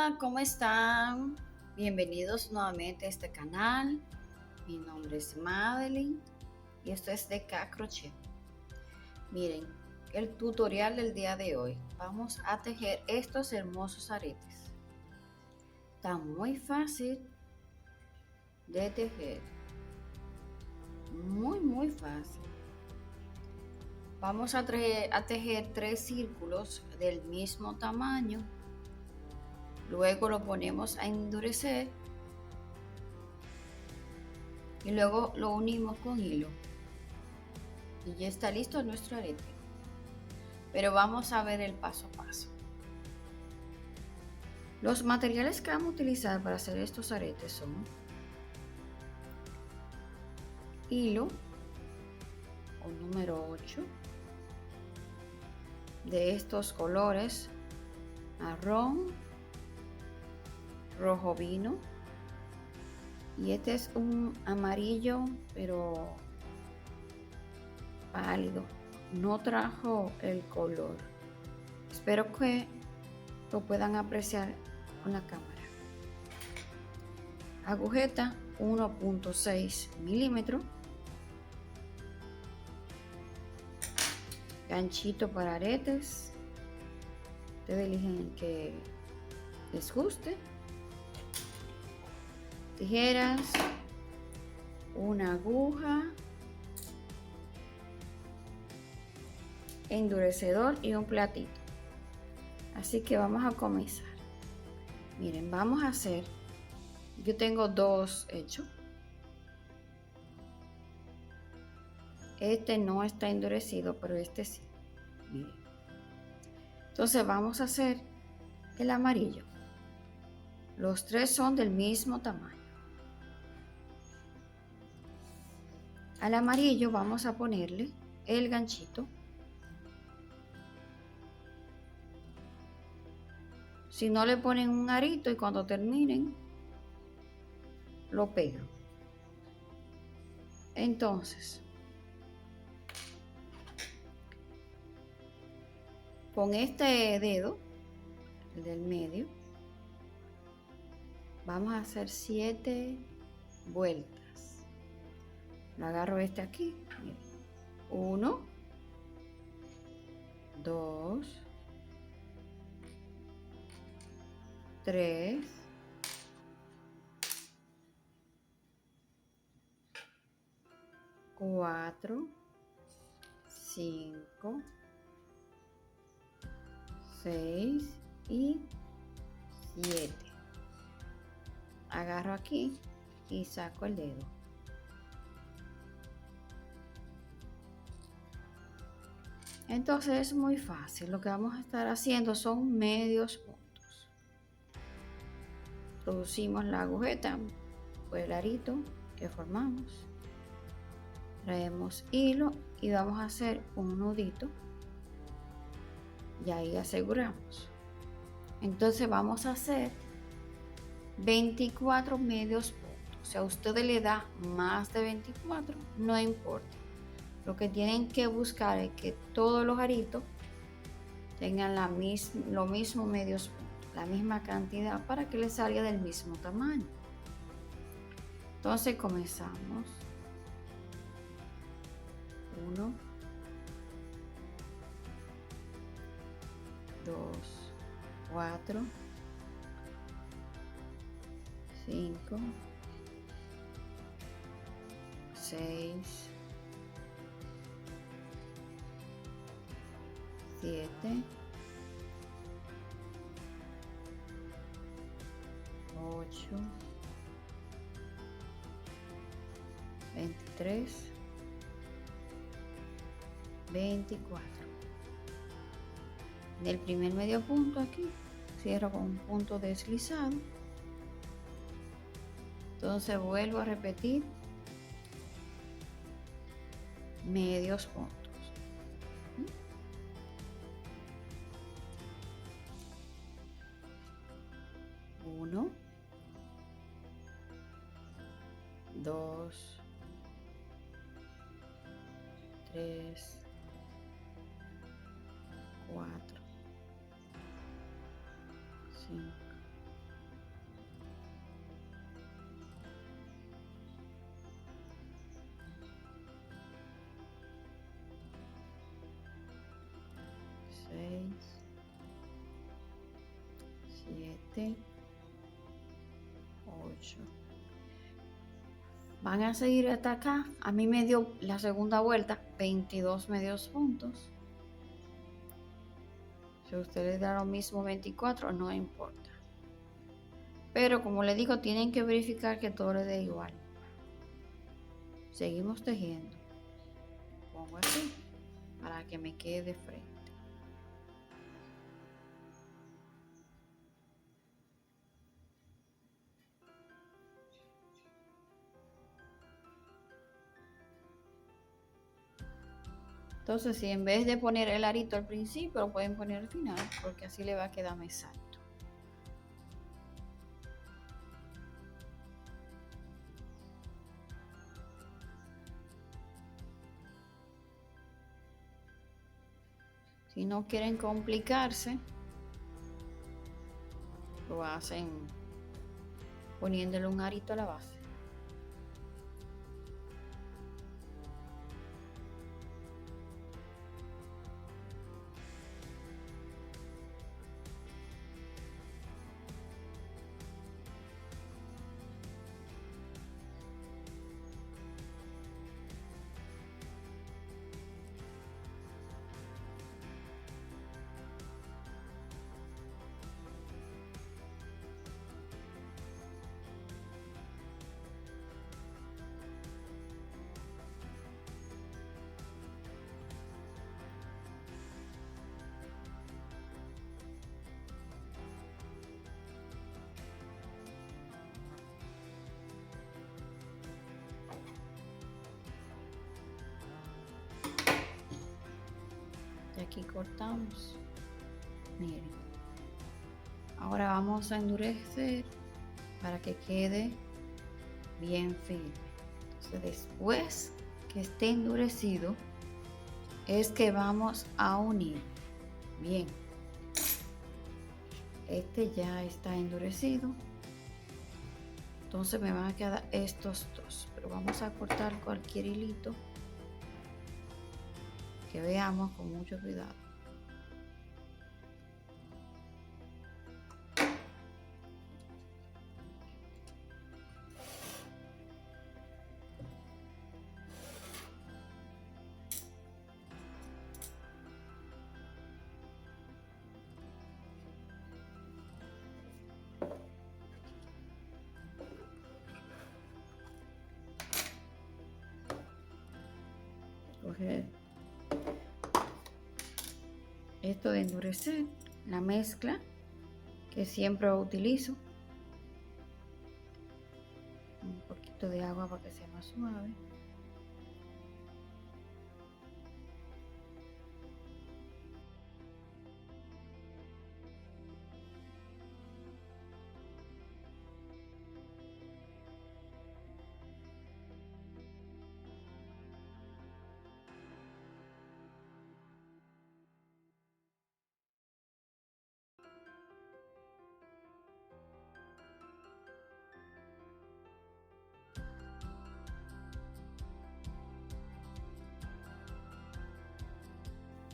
Hola, ¿cómo están? Bienvenidos nuevamente a este canal. Mi nombre es Madeline y esto es de K Crochet. Miren, el tutorial del día de hoy. Vamos a tejer estos hermosos aretes. Está muy fácil de tejer. Muy fácil. Vamos a tejer 3 círculos del mismo tamaño. Luego lo ponemos a endurecer y luego lo unimos con hilo y ya está listo nuestro arete. Pero vamos a ver el paso a paso. Los materiales que vamos a utilizar para hacer estos aretes son hilo o número 8 de estos colores: marrón, rojo vino, y este es un amarillo pero pálido, no trajo el color. Espero que lo puedan apreciar con la cámara. Agujeta 1.6 milímetros, ganchito para aretes, ustedes eligen el que les guste, tijeras, una aguja, endurecedor y un platito. Así que vamos a comenzar. Miren, vamos a hacer, yo tengo 2 hechos. Este no está endurecido, pero este sí. Miren. Entonces vamos a hacer el amarillo. Los 3 son del mismo tamaño. Al amarillo vamos a ponerle el ganchito. Si no, le ponen un arito y cuando terminen lo pegan. Entonces, con este dedo, el del medio, vamos a hacer 7 vueltas. Lo agarro este aquí. 1, 2, 3, 4, 5, 6 y 7. Agarro aquí y saco el dedo. Entonces es muy fácil. Lo que vamos a estar haciendo son medios puntos. Introducimos la agujeta por el arito que formamos. Traemos hilo y vamos a hacer un nudito. Y ahí aseguramos. Entonces vamos a hacer 24 medios puntos. Si a ustedes le da más de 24, no importa. Lo que tienen que buscar es que todos los aritos tengan lo mismo medios puntos, la misma cantidad, para que les salga del mismo tamaño. Entonces comenzamos. 1, 2, 4, 5, 6, 7, 8, 23, 24. En el primer medio punto aquí cierro con un punto deslizado. Entonces vuelvo a repetir medios puntos. 1, 2, 3, 4, 5, 6, 7, 8. Van a seguir hasta acá. A mí me dio la segunda vuelta 22 medios puntos. Si a ustedes da lo mismo 24, no importa. Pero como les digo, tienen que verificar que todo le dé igual. Seguimos tejiendo. Pongo así para que me quede de frente. Entonces, si en vez de poner el arito al principio, lo pueden poner al final, porque así le va a quedar más alto. Si no quieren complicarse, lo hacen poniéndole un arito a la base. Y aquí cortamos. Miren. Ahora vamos a endurecer para que quede bien firme. Entonces, después que esté endurecido, es que vamos a unir. Bien. Este ya está endurecido. Entonces me van a quedar estos dos. Pero vamos a cortar cualquier hilito que veamos con mucho cuidado. Coger esto de endurecer, la mezcla que siempre utilizo, un poquito de agua para que sea más suave.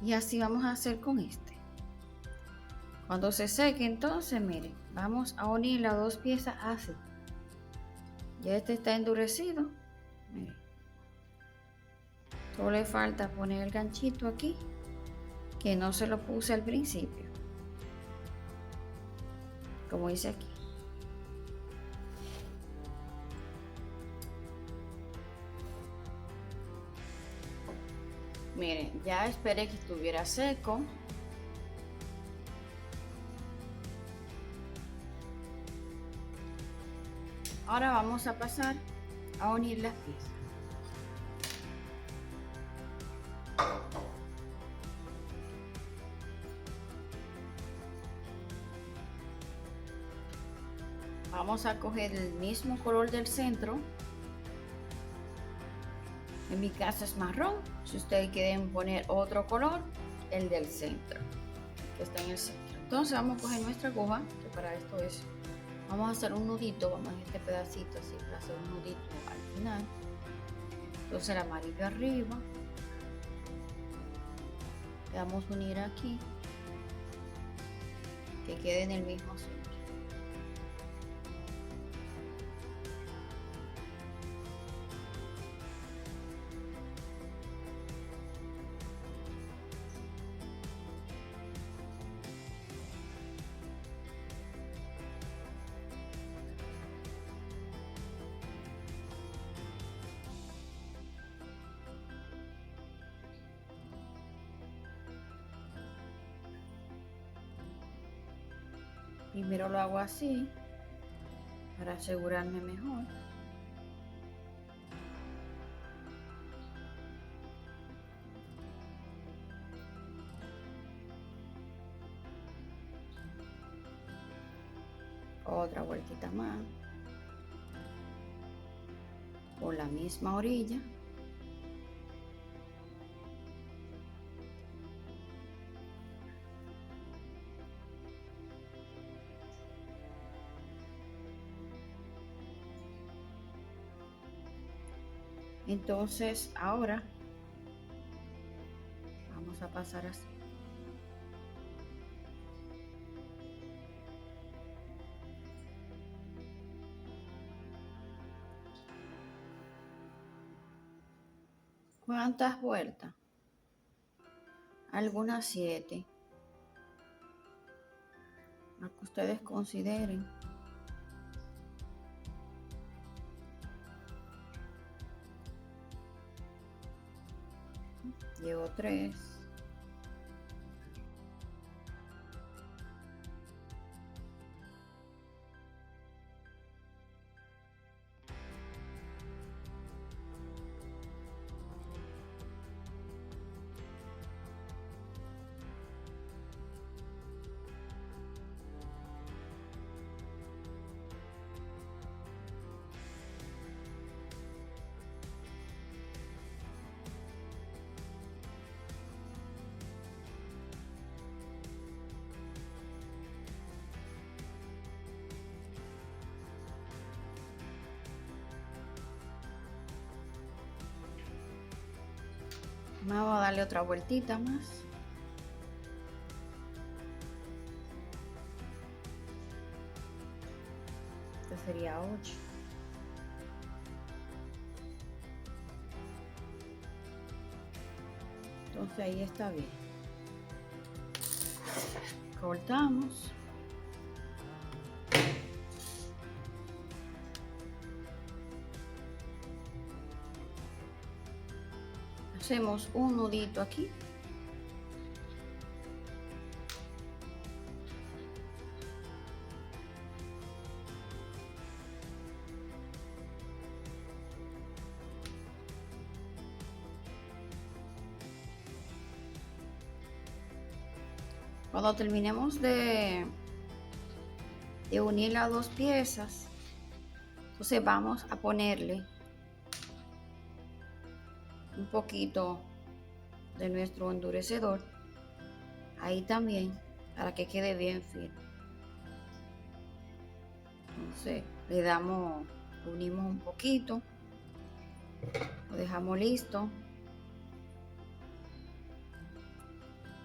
Y así vamos a hacer con este. Cuando se seque, entonces, miren, vamos a unir las dos piezas así. Ya este está endurecido. Miren. Solo le falta poner el ganchito aquí, que no se lo puse al principio. Como dice aquí. Miren, ya esperé que estuviera seco. Ahora vamos a pasar a unir las piezas. Vamos a coger el mismo color del centro. En mi caso es marrón. Si ustedes quieren poner otro color, el del centro, que está en el centro. Entonces vamos a coger nuestra aguja, que para esto es. Vamos a hacer un nudito, vamos a hacer este pedacito así para hacer un nudito al final. Entonces el amarillo arriba. Le vamos a unir aquí que quede en el mismo sitio. Primero lo hago así para asegurarme mejor. Otra vueltita más por la misma orilla. Entonces ahora vamos a pasar así. ¿Cuántas vueltas? Algunas 7. Lo que ustedes consideren. Llevo 3. Vamos a darle otra vueltita más. Esto sería 8. Entonces ahí está bien. Cortamos. Hacemos un nudito aquí. Cuando terminemos de unir las dos piezas, entonces vamos a ponerle un poquito de nuestro endurecedor ahí también para que quede bien firme. Entonces le damos, lo unimos un poquito, lo dejamos listo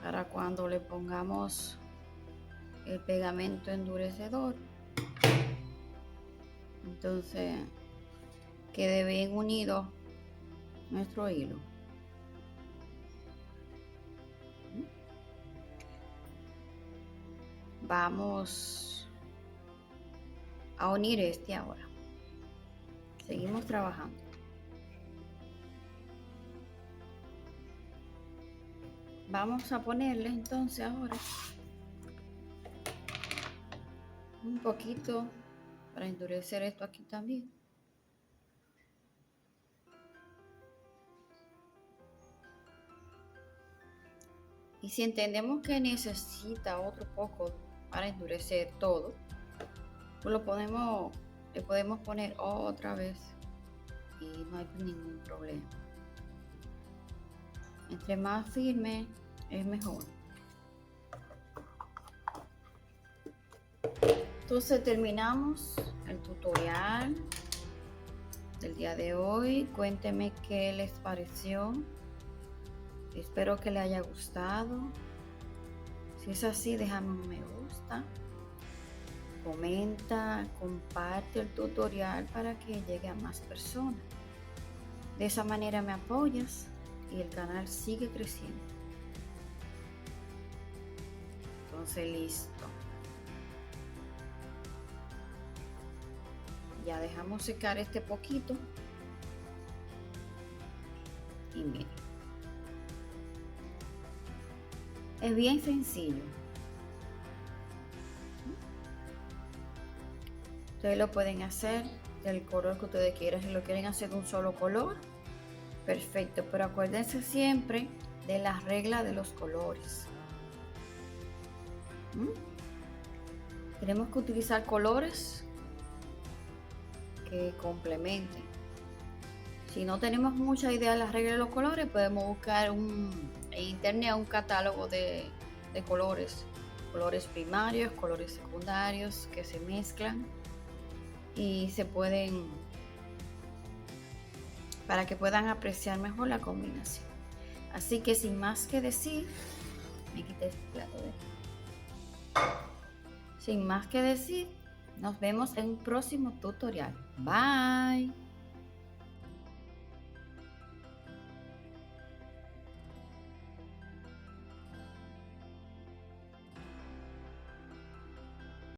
para cuando le pongamos el pegamento endurecedor, entonces quede bien unido nuestro hilo. Vamos a unir este ahora. Seguimos trabajando. Vamos a ponerle entonces ahora un poquito para endurecer esto aquí también. Y si entendemos que necesita otro poco para endurecer todo, pues le podemos poner otra vez y no hay ningún problema. Entre más firme es mejor. Entonces terminamos el tutorial del día de hoy. Cuéntenme qué les pareció. Espero que les haya gustado. Si es así, déjame un me gusta, comenta, comparte el tutorial para que llegue a más personas. De esa manera me apoyas y el canal sigue creciendo. Entonces listo. Ya dejamos secar este poquito. Y miren. Es bien sencillo. Ustedes lo pueden hacer del color que ustedes quieran. Si lo quieren hacer de un solo color, perfecto. Pero acuérdense siempre de las reglas de los colores. Tenemos que utilizar colores que complementen. Si no tenemos mucha idea de las reglas de los colores, podemos buscar en internet un catálogo de colores. Colores primarios, colores secundarios que se mezclan y se pueden, para que puedan apreciar mejor la combinación. Así que sin más que decir, me quité este plato de aquí. Sin más que decir, nos vemos en un próximo tutorial. Bye.